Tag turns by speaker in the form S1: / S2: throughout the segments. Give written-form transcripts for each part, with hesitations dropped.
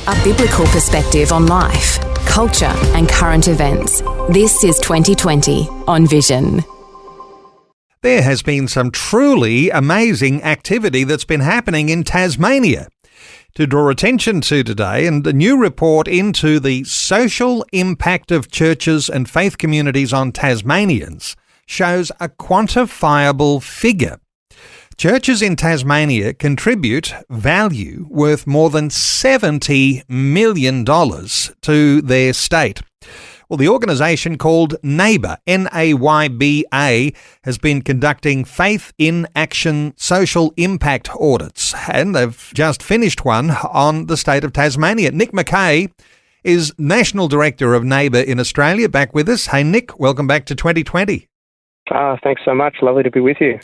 S1: A biblical perspective on life, culture and current events. This is 2020 on Vision.
S2: There has been some truly amazing activity that's been happening in Tasmania. To draw attention to today, and a new report into the social impact of churches and faith communities on Tasmanians shows a quantifiable figure. Churches in Tasmania contribute value worth more than $70 million to their state. Well, the organisation called NAYBA, N-A-Y-B-A, has been conducting Faith in Action social impact audits, and they've just finished one on the state of Tasmania. Nick Mackay is National Director of NAYBA in Australia, back with us. Hey, Nick, welcome back to 2020.
S3: Thanks so much. Lovely to be with you.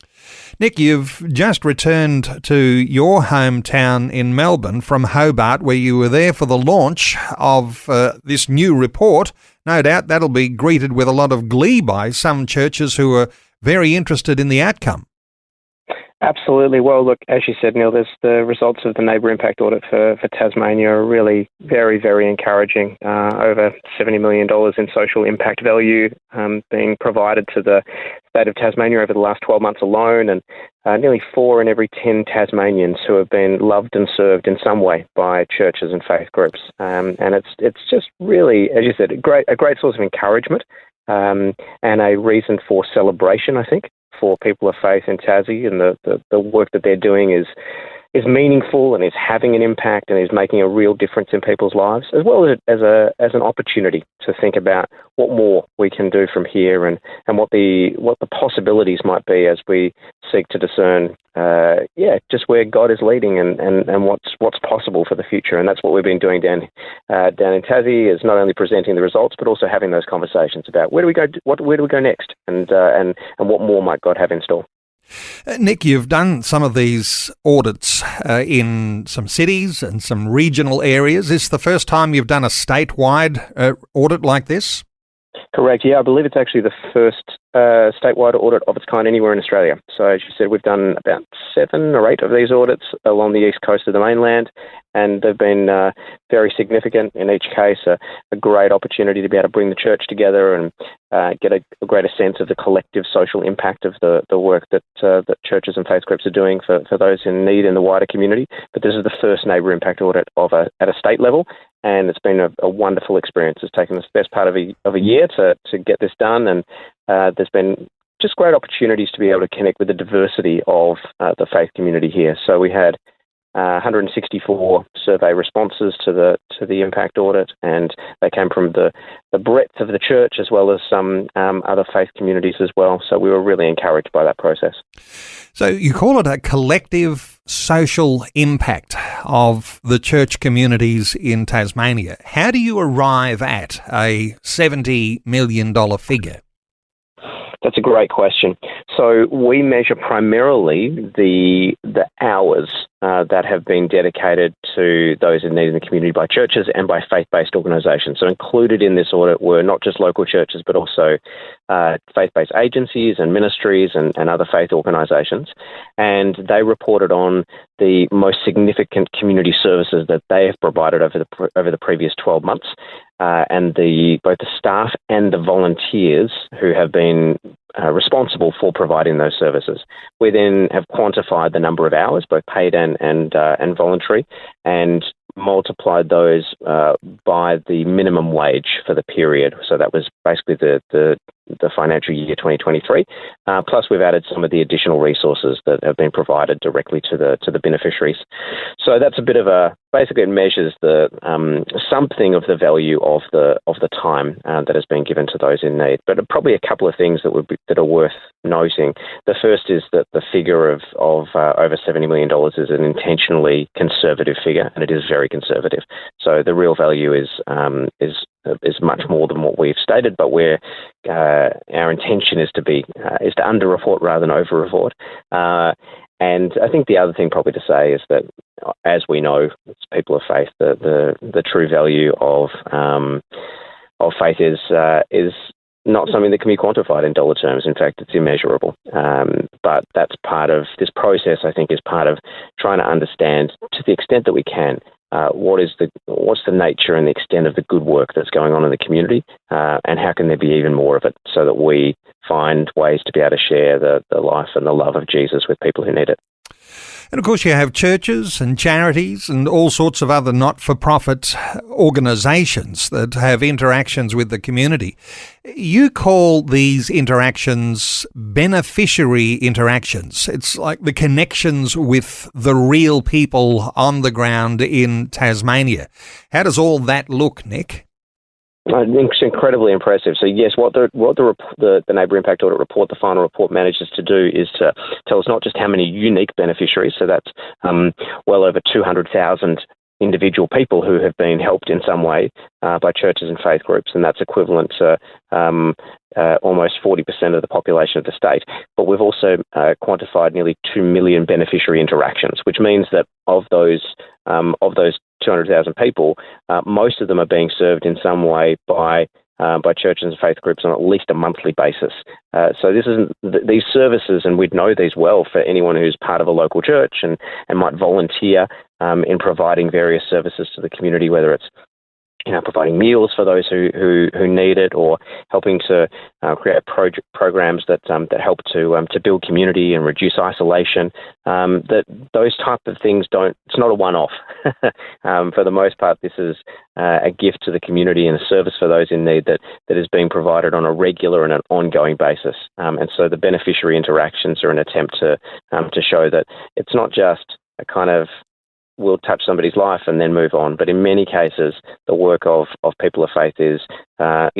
S2: Nick, you've just returned to your hometown in Melbourne from Hobart, where you were there for the launch of this new report. No doubt that'll be greeted with a lot of glee by some churches who are very interested in the outcome.
S3: Absolutely. Well, look, as you said, Neil, there's the results of the NAYBA impact audit for Tasmania are really very, very encouraging. Over $70 million in social impact value being provided to the state of Tasmania over the last 12 months alone, and nearly 4 in every 10 Tasmanians who have been loved and served in some way by churches and faith groups. And it's just really, as you said, a great source of encouragement and a reason for celebration, I think, for people of faith in Tassie, and the work that they're doing is meaningful and is having an impact and is making a real difference in people's lives, as well as an opportunity to think about what more we can do from here and what the possibilities might be as we seek to discern just where God is leading and what's possible for the future. And that's what we've been doing down in Tassie, is not only presenting the results but also having those conversations about where do we go next and what more might God have in store.
S2: Nick, you've done some of these audits in some cities and some regional areas. Is this the first time you've done a statewide audit like this?
S3: Correct. Yeah, I believe it's actually the first statewide audit of its kind anywhere in Australia. So as you said, we've done about 7 or 8 of these audits along the east coast of the mainland, and they've been very significant in each case, a great opportunity to be able to bring the church together and get a greater sense of the collective social impact of the work that churches and faith groups are doing for those in need in the wider community. But this is the first NAYBA impact audit at a state level, and it's been a wonderful experience. It's taken us the best part of a year to get this done, and there's been just great opportunities to be able to connect with the diversity of the faith community here. So we had 164 survey responses to the impact audit, and they came from the breadth of the church as well as some other faith communities as well. So we were really encouraged by that process.
S2: So you call it a collective social impact of the church communities in Tasmania. How do you arrive at a $70 million figure?
S3: That's a great question. So we measure primarily the hours that have been dedicated to those in need in the community by churches and by faith-based organisations. So included in this audit were not just local churches, but also faith-based agencies and ministries and other faith organisations. And they reported on the most significant community services that they have provided over the previous 12 months. And both the staff and the volunteers who have been responsible for providing those services. We then have quantified the number of hours, both paid and voluntary, and multiplied those by the minimum wage for the period. So that was basically the financial year 2023. Plus, we've added some of the additional resources that have been provided directly to the beneficiaries. So that's a bit of basically it measures the something of the value of the time that has been given to those in need. But probably a couple of things that are worth noting. The first is that the figure of over $70 million is an intentionally conservative figure, and it is very conservative. So the real value is much more than what we've stated, but our intention is to under-report rather than over-report. And I think the other thing probably to say is that, as we know, as people of faith, the true value of faith is not something that can be quantified in dollar terms. In fact, it's immeasurable. But that's part of this process, I think, is part of trying to understand, to the extent that we can, what's the nature and the extent of the good work that's going on in the community, and how can there be even more of it, so that we find ways to be able to share the life and the love of Jesus with people who need it.
S2: And of course you have churches and charities and all sorts of other not-for-profit organisations that have interactions with the community. You call these interactions beneficiary interactions. It's like the connections with the real people on the ground in Tasmania. How does all that look, Nick?
S3: It's incredibly impressive. So yes, what the NAYBA Impact Audit report, the final report, manages to do is to tell us not just how many unique beneficiaries, so that's well over 200,000 individual people who have been helped in some way by churches and faith groups, and that's equivalent to almost 40% of the population of the state. But we've also quantified nearly 2 million beneficiary interactions, which means that of those 200,000 people, most of them are being served in some way by churches and faith groups on at least a monthly basis. So this isn't these services, and we'd know these well for anyone who's part of a local church and might volunteer in providing various services to the community, whether it's providing meals for those who need it, or helping to create programs that help to build community and reduce isolation. That those type of things it's not a one-off. For the most part, this is a gift to the community and a service for those in need that is being provided on a regular and an ongoing basis. And so the beneficiary interactions are an attempt to show that it's not just a kind of we'll touch somebody's life and then move on. But in many cases, the work of people of faith is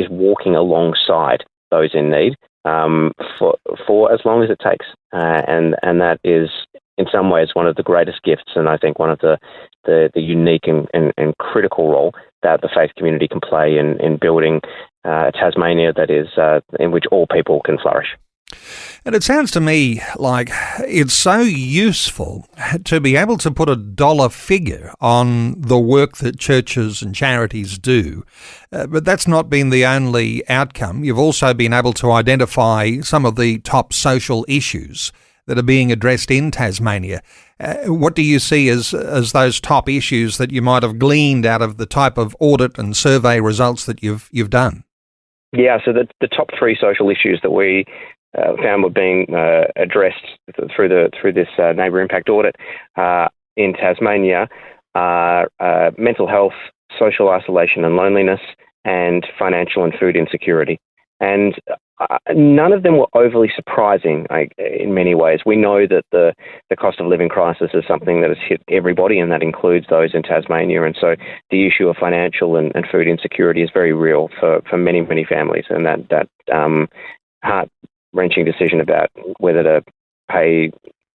S3: walking alongside those in need for as long as it takes. And that is, in some ways, one of the greatest gifts, and I think one of the unique and critical role that the faith community can play in building a Tasmania that is in which all people can flourish.
S2: And it sounds to me like it's so useful to be able to put a dollar figure on the work that churches and charities do. But that's not been the only outcome. You've also been able to identify some of the top social issues that are being addressed in Tasmania. What do you see as those top issues that you might have gleaned out of the type of audit and survey results that you've done?
S3: Yeah, so the top three social issues that we found were being addressed through this NAYBA Impact Audit in Tasmania are mental health, social isolation and loneliness, and financial and food insecurity. And none of them were overly surprising in many ways. We know that the cost of living crisis is something that has hit everybody, and that includes those in Tasmania. And so the issue of financial and food insecurity is very real for many, many families, and that heart-wrenching decision about whether to pay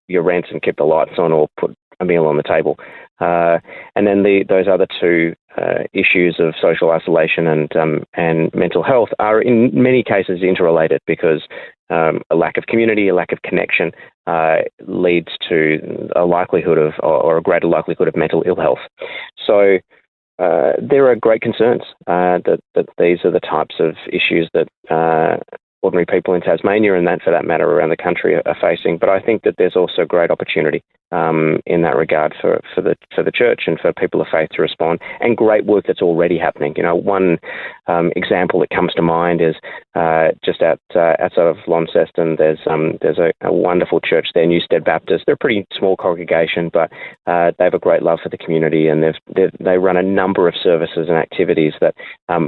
S3: your rent and keep the lights on or put a meal on the table. And then those other two issues of social isolation and mental health are in many cases interrelated, because a lack of community, a lack of connection leads to a likelihood of, or a greater likelihood of, mental ill health. So there are great concerns that these are the types of issues that ordinary people in Tasmania, and that, for that matter, around the country, are facing. But I think that there's also great opportunity in that regard for the church and for people of faith to respond, and great work that's already happening. One example that comes to mind is just outside of Launceston. There's a wonderful church there, Newstead Baptist. They're a pretty small congregation, but they have a great love for the community, and they run a number of services and activities that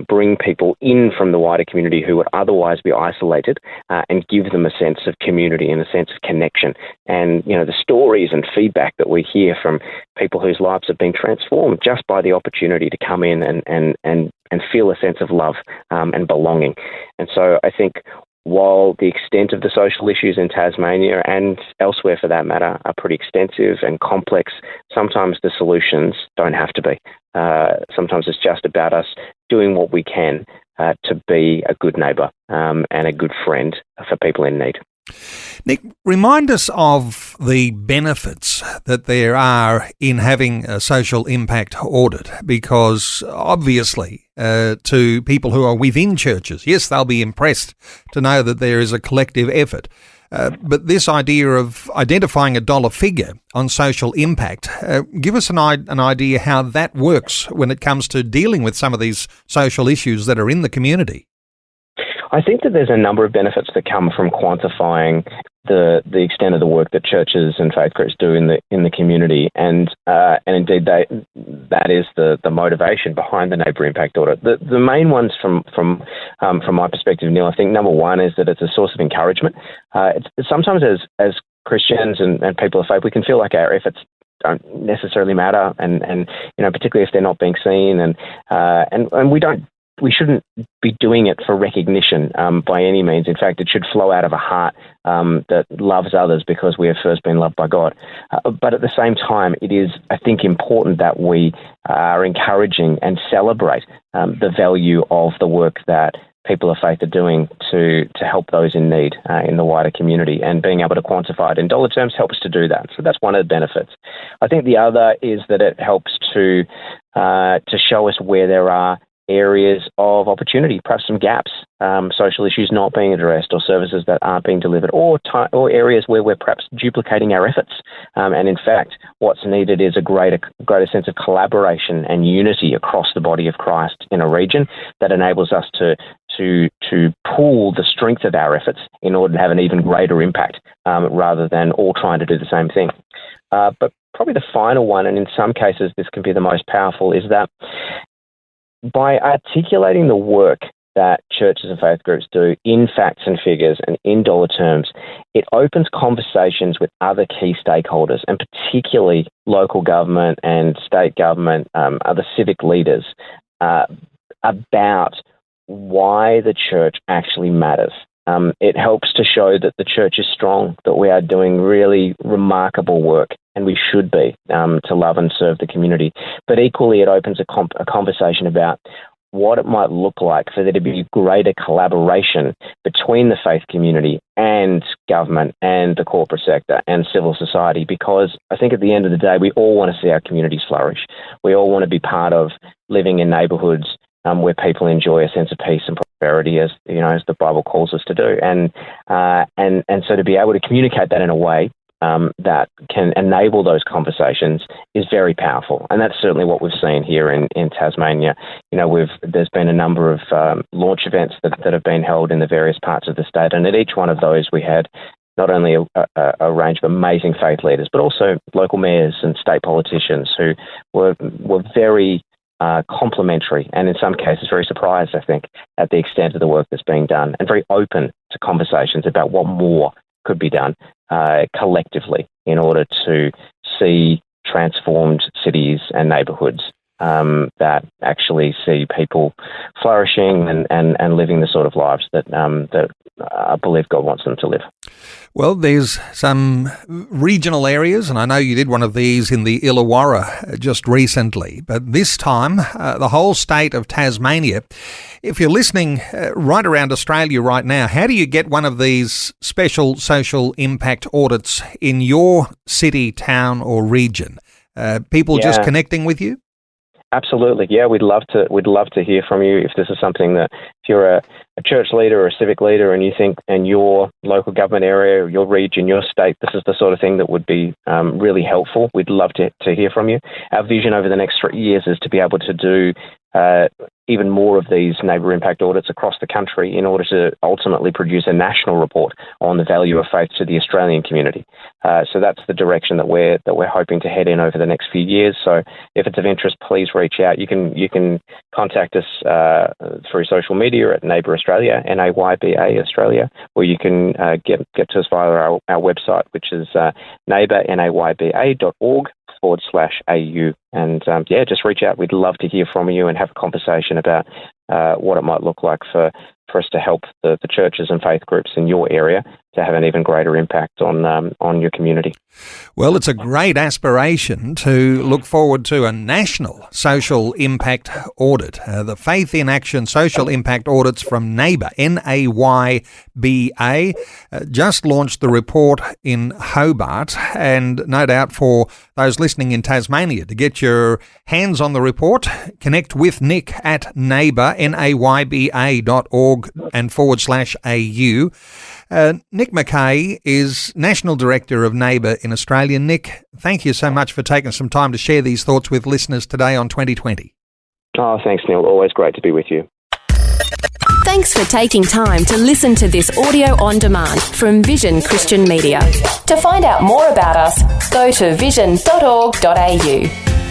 S3: bring people in from the wider community who would otherwise be isolated, and give them a sense of community and a sense of connection. And the stories and feedback that we hear from people whose lives have been transformed just by the opportunity to come in and feel a sense of love and belonging. And so I think while the extent of the social issues in Tasmania and elsewhere for that matter are pretty extensive and complex, sometimes the solutions don't have to be. Sometimes it's just about us doing what we can to be a good neighbour and a good friend for people in need.
S2: Nick, remind us of the benefits that there are in having a social impact audit, because obviously to people who are within churches, yes, they'll be impressed to know that there is a collective effort. But this idea of identifying a dollar figure on social impact, give us an idea how that works when it comes to dealing with some of these social issues that are in the community.
S3: I think that there's a number of benefits that come from quantifying the extent of the work that churches and faith groups do in the community, and indeed that is the motivation behind the NAYBA impact audit. The main ones from my perspective, Neil, I think number one is that it's a source of encouragement. It's sometimes as Christians and people of faith, we can feel like our efforts don't necessarily matter, and particularly if they're not being seen, and we shouldn't be doing it for recognition by any means. In fact, it should flow out of a heart that loves others because we have first been loved by God. But at the same time, it is, I think, important that we are encouraging and celebrate the value of the work that people of faith are doing to help those in need in the wider community, and being able to quantify it in dollar terms helps to do that. So that's one of the benefits. I think the other is that it helps to show us where there are areas of opportunity, perhaps some gaps, social issues not being addressed, or services that aren't being delivered, or areas where we're perhaps duplicating our efforts. And in fact, what's needed is a greater sense of collaboration and unity across the body of Christ in a region that enables us to pool the strength of our efforts in order to have an even greater impact, rather than all trying to do the same thing. But probably the final one, and in some cases this can be the most powerful, is that by articulating the work that churches and faith groups do in facts and figures and in dollar terms, it opens conversations with other key stakeholders, and particularly local government and state government, other civic leaders, about why the church actually matters. It helps to show that the church is strong, that we are doing really remarkable work, and we should be, to love and serve the community. But equally, it opens a conversation about what it might look like for there to be greater collaboration between the faith community and government and the corporate sector and civil society, because I think at the end of the day, we all want to see our communities flourish. We all want to be part of living in neighbourhoods where people enjoy a sense of peace and prosperity, as the Bible calls us to do, and so to be able to communicate that in a way that can enable those conversations is very powerful, and that's certainly what we've seen here in Tasmania. There's been a number of launch events that have been held in the various parts of the state, and at each one of those we had not only a range of amazing faith leaders, but also local mayors and state politicians who were very complimentary, and in some cases very surprised, I think, at the extent of the work that's being done, and very open to conversations about what more could be done collectively in order to see transformed cities and neighbourhoods that actually see people flourishing and living the sort of lives that I believe God wants them to live.
S2: Well, there's some regional areas, and I know you did one of these in the Illawarra just recently, but this time the whole state of Tasmania. If you're listening right around Australia right now, how do you get one of these special social impact audits in your city, town or region? People just connecting with you?
S3: Absolutely. Yeah, we'd love to hear from you if this is something that, if you're a church leader or a civic leader and you think in your local government area, your region, your state, this is the sort of thing that would be really helpful. We'd love to hear from you. Our vision over the next 3 years is to be able to do even more of these NAYBA impact audits across the country in order to ultimately produce a national report on the value of faith to the Australian community. So that's the direction that we're hoping to head in over the next few years. So if it's of interest, please reach out. You can contact us through social media at NAYBA Australia, NAYBA Australia, or you can get to us via our website, which is NAYBA, NAYBA.org/AU. And just reach out. We'd love to hear from you and have a conversation about what it might look like for us to help the churches and faith groups in your area to have an even greater impact on your community.
S2: Well, it's a great aspiration to look forward to a national social impact audit. The Faith in Action Social Impact Audits from NAYBA, NAYBA, just launched the report in Hobart, and no doubt for those listening in Tasmania to get your hands on the report, connect with Nick at NAYBA, NAYBA.org. vision.org.au. Nick Mackay is National Director of NAYBA in Australia. Nick, thank you so much for taking some time to share these thoughts with listeners today on 2020.
S3: Oh, thanks, Neil. Always great to be with you.
S1: Thanks for taking time to listen to this audio on demand from Vision Christian Media. To find out more about us, go to vision.org.au.